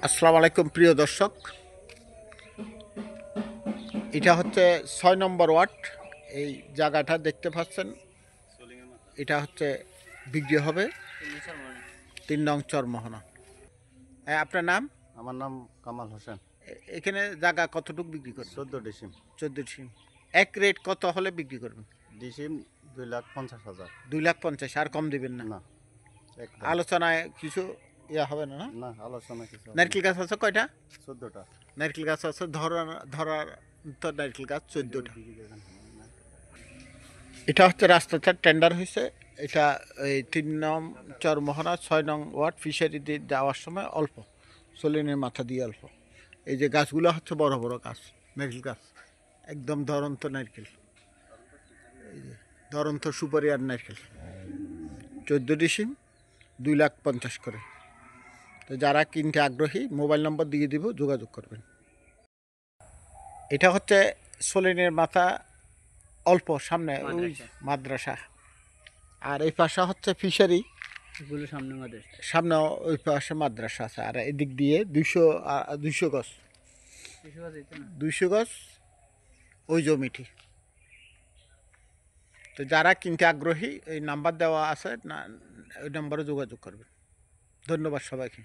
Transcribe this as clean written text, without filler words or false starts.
আসসালামু আলাইকুম প্রিয় দর্শক, এটা হচ্ছে ৬ নম্বর ওয়ার্ড। এই জায়গাটা দেখতে পাচ্ছেন, এটা হচ্ছে বিক্রি হবে ৩ নং চরমোহনা। আপনার নাম? আমার নাম কামাল হোসেন। এখানে জায়গা কতটুকু বিক্রি করবেন? 14 ডিসিম। 14 ডিসিম। এক রেট কত হলে বিক্রি করবেন? ডিসিম 2,50,000। 2,50,000, আর কম দিবেন না? না, একদম আলোচনায় কিছু ইয়া হবে না? না, আলোচনা কিছু হবে না। নারকেল গাছ আছে কয়টা? 14টা। নারকেল গাছ আছে ধরার তো নারকেল গাছ 14টা। এটা হচ্ছে রাস্তাটা টেন্ডার হয়েছে। এটা এই 3 নং চরমোহনা 6 নং ওয়ার্ড ফিশারি দিয়ে যাওয়ার সময় অল্প, সলিনের মাথা দিয়ে অল্প। এই যে গাছগুলো হচ্ছে বড় বড় গাছ, নারকেল গাছ, একদম ধরন্ত নারকেল। এই যে ধরন্ত সুপারি আর নারকেল। 14 ডিসিম, 2,50,000 করে। তো যারা কিনতে আগ্রহী মোবাইল নম্বর দিয়ে দিব, যোগাযোগ করবেন। এটা হচ্ছে সলিনের মাথা অল্প সামনে ওই মাদ্রাসা, আর এই পাশে হচ্ছে ফিশারি, সামনে ওই পাশে মাদ্রাসা আছে। আর এদিক দিয়ে 200 গজ, 200 গজ ওই জমিটি। তো যারা কিনতে আগ্রহী এই নাম্বার দেওয়া আছে, না ওই নাম্বারে যোগাযোগ করবেন। ধন্যবাদ সবাইকে।